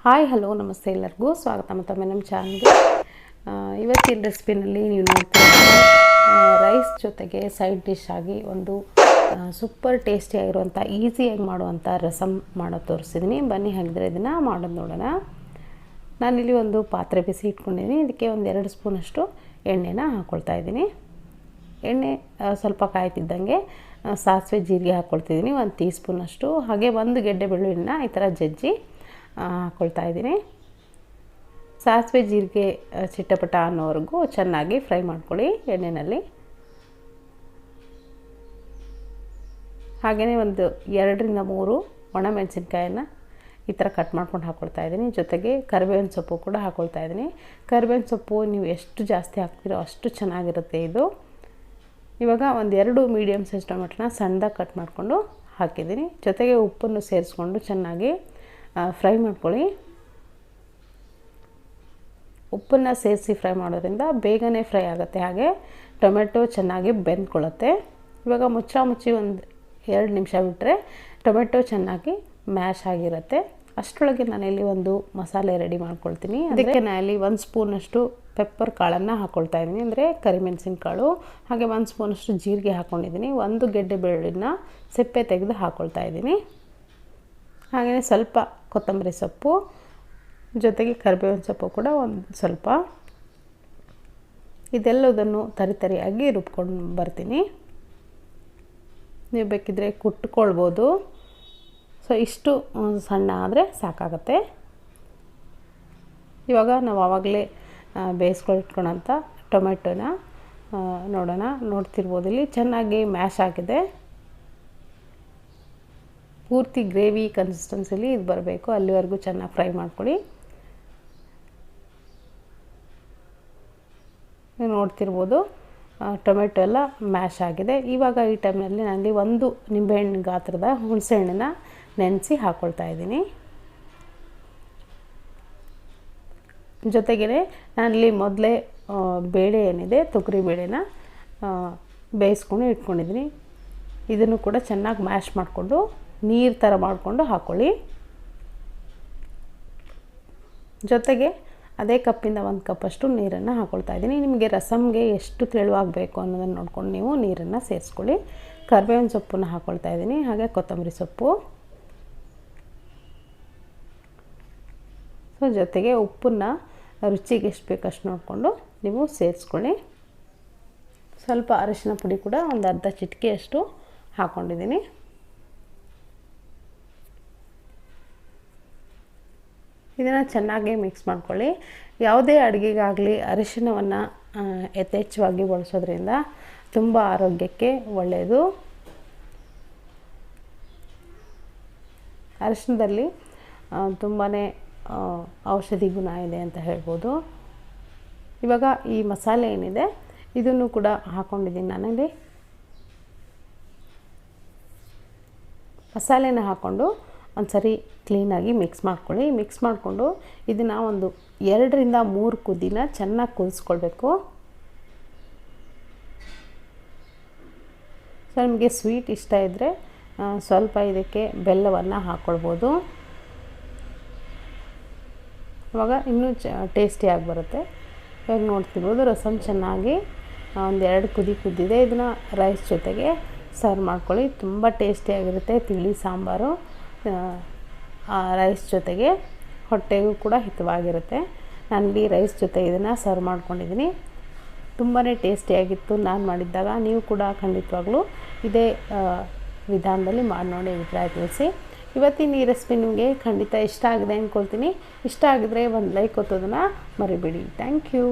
Hi hello ನಮಸ್ತೆ ಎಲ್ಲರಿಗೂ ಸ್ವಾಗತ ಮತ್ತೊಮ್ಮೆ ನಮ್ಮ ಚಾನಲ್ಗೆ. ಇವತ್ತಿನ ರೆಸಿಪಿನಲ್ಲಿ ನೀವು ನೋಡ್ತೀರಾ ರೈಸ್ ಜೊತೆಗೆ ಸೈಡ್ ಡಿಶ್ ಆಗಿ ಒಂದು ಸೂಪರ್ ಟೇಸ್ಟಿಯಾಗಿರುವಂಥ ಈಸಿಯಾಗಿ ಮಾಡುವಂಥ ರಸಮ್ ಮಾಡೋದು ತೋರಿಸಿದ್ದೀನಿ. ಬನ್ನಿ ಹಾಗಿದ್ರೆ ಇದನ್ನು ಮಾಡೋದು ನೋಡೋಣ. ನಾನಿಲ್ಲಿ ಒಂದು ಪಾತ್ರೆ ಬಿಸಿ ಇಟ್ಕೊಂಡಿದ್ದೀನಿ. ಇದಕ್ಕೆ ಒಂದು 2 ಸ್ಪೂನಷ್ಟು ಎಣ್ಣೆನ ಹಾಕ್ಕೊಳ್ತಾ ಇದ್ದೀನಿ. ಎಣ್ಣೆ ಸ್ವಲ್ಪ ಕಾಯ್ತಿದ್ದಂಗೆ ಸಾಸಿವೆ ಜೀರಿಗೆ ಹಾಕ್ಕೊಳ್ತಿದ್ದೀನಿ 1 ಟೀ ಸ್ಪೂನಷ್ಟು. ಹಾಗೆ 1 ಗೆಡ್ಡೆ ಬೆಳ್ಳುಳ್ಳಿನ ಈ ಥರ ಜಜ್ಜಿ ಹಾಕ್ಕೊಳ್ತಾ ಇದ್ದೀನಿ. ಸಾಸಿವೆ ಜೀರಿಗೆ ಚಿಟಪಟ ಅನ್ನೋವರೆಗೂ ಚೆನ್ನಾಗಿ ಫ್ರೈ ಮಾಡ್ಕೊಳ್ಳಿ ಎಣ್ಣೆಯಲ್ಲಿ. ಹಾಗೆಯೇ ಒಂದು 2 ರಿಂದ 3 ಒಣಮೆಣಸಿನ್ಕಾಯನ್ನು ಈ ಥರ ಕಟ್ ಮಾಡ್ಕೊಂಡು ಹಾಕ್ಕೊಳ್ತಾ ಇದ್ದೀನಿ. ಜೊತೆಗೆ ಕರಿಬೇವಿನ ಸೊಪ್ಪು ಕೂಡ ಹಾಕ್ಕೊಳ್ತಾ ಇದ್ದೀನಿ. ಕರಿಬೇವಿನ ಸೊಪ್ಪು ನೀವು ಎಷ್ಟು ಜಾಸ್ತಿ ಹಾಕ್ತೀರೋ ಅಷ್ಟು ಚೆನ್ನಾಗಿರುತ್ತೆ ಇದು. ಇವಾಗ ಒಂದು 2 ಮೀಡಿಯಮ್ ಸೈಜ್ ಟೊಮೆಟೊನ ಸಣ್ಣದಾಗಿ ಕಟ್ ಮಾಡಿಕೊಂಡು ಹಾಕಿದ್ದೀನಿ. ಜೊತೆಗೆ ಉಪ್ಪನ್ನು ಸೇರಿಸ್ಕೊಂಡು ಚೆನ್ನಾಗಿ ಫ್ರೈ ಮಾಡ್ಕೊಳ್ಳಿ. ಉಪ್ಪನ್ನು ಸೇರಿಸಿ ಫ್ರೈ ಮಾಡೋದ್ರಿಂದ ಬೇಗನೆ ಫ್ರೈ ಆಗುತ್ತೆ, ಹಾಗೆ ಟೊಮೆಟೊ ಚೆನ್ನಾಗಿ ಬೆಂದ್ಕೊಳ್ಳುತ್ತೆ. ಇವಾಗ ಮುಚ್ಚಿ ಒಂದು 2 ನಿಮಿಷ ಬಿಟ್ಟರೆ ಟೊಮೆಟೊ ಚೆನ್ನಾಗಿ ಮ್ಯಾಶ್ ಆಗಿರುತ್ತೆ. ಅಷ್ಟರೊಳಗೆ ನಾನಿಲ್ಲಿ ಒಂದು ಮಸಾಲೆ ರೆಡಿ ಮಾಡ್ಕೊಳ್ತೀನಿ. ಅದಕ್ಕೆ ನಾನಿಲ್ಲಿ 1 ಸ್ಪೂನಷ್ಟು ಪೆಪ್ಪರ್ ಕಾಳನ್ನು ಹಾಕ್ಕೊಳ್ತಾ ಇದ್ದೀನಿ, ಅಂದರೆ ಕರಿಮೆಣಸಿನ ಕಾಳು. ಹಾಗೆ 1 ಸ್ಪೂನಷ್ಟು ಜೀರಿಗೆ ಹಾಕ್ಕೊಂಡಿದ್ದೀನಿ. 1 ಗೆಡ್ಡೆ ಬೆಳ್ಳುಳ್ಳಿನ ಸಿಪ್ಪೆ ತೆಗೆದು ಹಾಕ್ಕೊಳ್ತಾ ಇದ್ದೀನಿ. ಹಾಗೆಯೇ ಸ್ವಲ್ಪ ಕೊತ್ತಂಬರಿ ಸೊಪ್ಪು, ಜೊತೆಗೆ ಕರಿಬೇವಿನ ಸೊಪ್ಪು ಕೂಡ ಒಂದು ಸ್ವಲ್ಪ. ಇದೆಲ್ಲದನ್ನು ತರಿಯಾಗಿ ರುಬ್ಕೊಂಡು ಬರ್ತೀನಿ. ನೀವು ಬೇಕಿದ್ದರೆ ಕುಟ್ಕೊಳ್ಬೋದು. ಸೊ ಇಷ್ಟು ಸಣ್ಣ ಆದರೆ ಸಾಕಾಗುತ್ತೆ. ಇವಾಗ ನಾವು ಆವಾಗಲೇ ಬೇಯಿಸ್ಕೊಳ್ಕೊಳ್ಳೋಂಥ ಟೊಮೆಟೊನ ನೋಡೋಣ. ನೋಡ್ತಿರ್ಬೋದು ಇಲ್ಲಿ ಚೆನ್ನಾಗಿ ಮ್ಯಾಶ್ ಆಗಿದೆ. ಪೂರ್ತಿ ಗ್ರೇವಿ ಕನ್ಸಿಸ್ಟೆನ್ಸಿಲಿ ಇದು ಬರಬೇಕು, ಅಲ್ಲಿವರೆಗೂ ಚೆನ್ನಾಗಿ ಫ್ರೈ ಮಾಡ್ಕೊಳ್ಳಿ. ನೀವು ನೋಡ್ತಿರ್ಬೋದು ಟೊಮೆಟೊ ಎಲ್ಲ ಮ್ಯಾಶ್ ಆಗಿದೆ. ಇವಾಗ ಈ ಟೈಮ್ನಲ್ಲಿ ನಾನಲ್ಲಿ 1 ನಿಂಬೆಹಣ್ಣು ಗಾತ್ರದ ಹುಣಸೆಹಣ್ಣನ್ನು ನೆನೆಸಿ ಹಾಕ್ಕೊಳ್ತಾ ಇದ್ದೀನಿ. ಜೊತೆಗೇ ನಾನಲ್ಲಿ ಮೊದಲೇ ಬೇಳೆ ಏನಿದೆ ತೊಗರಿ ಬೇಳೆನ ಬೇಯಿಸ್ಕೊಂಡು ಇಟ್ಕೊಂಡಿದ್ದೀನಿ. ಇದನ್ನು ಕೂಡ ಚೆನ್ನಾಗಿ ಮ್ಯಾಶ್ ಮಾಡಿಕೊಂಡು ನೀರು ಥರ ಮಾಡಿಕೊಂಡು ಹಾಕ್ಕೊಳ್ಳಿ. ಜೊತೆಗೆ ಅದೇ ಕಪ್ಪಿಂದ 1 ಕಪ್ಪಷ್ಟು ನೀರನ್ನು ಹಾಕ್ಕೊಳ್ತಾ ಇದ್ದೀನಿ. ನಿಮಗೆ ರಸಮ್ಗೆ ಎಷ್ಟು ತೆಳುವಾಗಬೇಕು ಅನ್ನೋದನ್ನು ನೋಡ್ಕೊಂಡು ನೀವು ನೀರನ್ನು ಸೇರಿಸ್ಕೊಳ್ಳಿ. ಕರಿಬೇವಿನ ಸೊಪ್ಪನ್ನು ಹಾಕ್ಕೊಳ್ತಾ ಇದ್ದೀನಿ, ಹಾಗೆ ಕೊತ್ತಂಬರಿ ಸೊಪ್ಪು. ಸೊ ಜೊತೆಗೆ ಉಪ್ಪನ್ನು ರುಚಿಗೆ ಎಷ್ಟು ಬೇಕಷ್ಟು ನೋಡಿಕೊಂಡು ನೀವು ಸೇರಿಸ್ಕೊಳ್ಳಿ. ಸ್ವಲ್ಪ ಅರಿಶಿನ ಪುಡಿ ಕೂಡ ಒಂದು ಅರ್ಧ ಚಿಟಿಕೆಯಷ್ಟು ಹಾಕ್ಕೊಂಡಿದ್ದೀನಿ. ಇದನ್ನು ಚೆನ್ನಾಗಿ ಮಿಕ್ಸ್ ಮಾಡ್ಕೊಳ್ಳಿ. ಯಾವುದೇ ಅಡುಗೆಗಾಗಲಿ ಅರಿಶಿನವನ್ನು ಯಥೇಚ್ಛವಾಗಿ ಬಳಸೋದ್ರಿಂದ ತುಂಬ ಆರೋಗ್ಯಕ್ಕೆ ಒಳ್ಳೆಯದು. ಅರಿಶಿನದಲ್ಲಿ ತುಂಬಾ ಔಷಧಿ ಗುಣ ಇದೆ ಅಂತ ಹೇಳ್ಬೋದು. ಇವಾಗ ಈ ಮಸಾಲೆ ಏನಿದೆ ಇದನ್ನು ಕೂಡ ಹಾಕ್ಕೊಂಡಿದ್ದೀನಿ ನಾನಲ್ಲಿ. ಮಸಾಲೆನ ಹಾಕ್ಕೊಂಡು ಒಂದು ಸರಿ ಕ್ಲೀನಾಗಿ ಮಿಕ್ಸ್ ಮಾಡ್ಕೊಳ್ಳಿ. ಮಿಕ್ಸ್ ಮಾಡಿಕೊಂಡು ಇದನ್ನು ಒಂದು 2 ರಿಂದ 3 ಕುದಿನ ಚೆನ್ನಾಗಿ ಕುದಿಸ್ಕೊಳ್ಬೇಕು. ಸೊ ನಿಮಗೆ ಸ್ವೀಟ್ ಇಷ್ಟ ಇದ್ದರೆ ಸ್ವಲ್ಪ ಇದಕ್ಕೆ ಬೆಲ್ಲವನ್ನು ಹಾಕ್ಕೊಳ್ಬೋದು. ಇವಾಗ ಇನ್ನೂ ಟೇಸ್ಟಿಯಾಗಿ ಬರುತ್ತೆ. ಇವಾಗ ನೋಡ್ತಿರ್ಬೋದು ರಸಮ್ ಚೆನ್ನಾಗಿ ಒಂದು 2 ಕುದಿ ಕುದ್ದಿದೆ. ಇದನ್ನು ರೈಸ್ ಜೊತೆಗೆ ಸರ್ವ್ ಮಾಡ್ಕೊಳ್ಳಿ. ತುಂಬ ಟೇಸ್ಟಿಯಾಗಿರುತ್ತೆ. ತಿಳಿ ಸಾಂಬಾರು ರೈಸ್ ಜೊತೆಗೆ ಹೊಟ್ಟೆಗೂ ಕೂಡ ಹಿತವಾಗಿರುತ್ತೆ. ನಾನಿಲ್ಲಿ ರೈಸ್ ಜೊತೆ ಇದನ್ನು ಸರ್ವ್ ಮಾಡ್ಕೊಂಡಿದ್ದೀನಿ. ತುಂಬಾ ಟೇಸ್ಟಿಯಾಗಿತ್ತು ನಾನು ಮಾಡಿದ್ದಾಗ. ನೀವು ಕೂಡ ಖಂಡಿತವಾಗ್ಲೂ ಇದೇ ವಿಧಾನದಲ್ಲಿ ಮಾಡಿ ನೋಡಿ ಅಭಿಪ್ರಾಯ ತಿಳಿಸಿ. ಇವತ್ತಿನ ಈ ರೆಸಿಪಿ ನಿಮಗೆ ಖಂಡಿತ ಇಷ್ಟ ಆಗಿದೆ ಅಂದ್ಕೊಳ್ತೀನಿ. ಇಷ್ಟ ಆಗಿದ್ರೆ ಒಂದು ಲೈಕ್ ಒತ್ತೋದನ್ನು ಮರಿಬೇಡಿ. Thank you.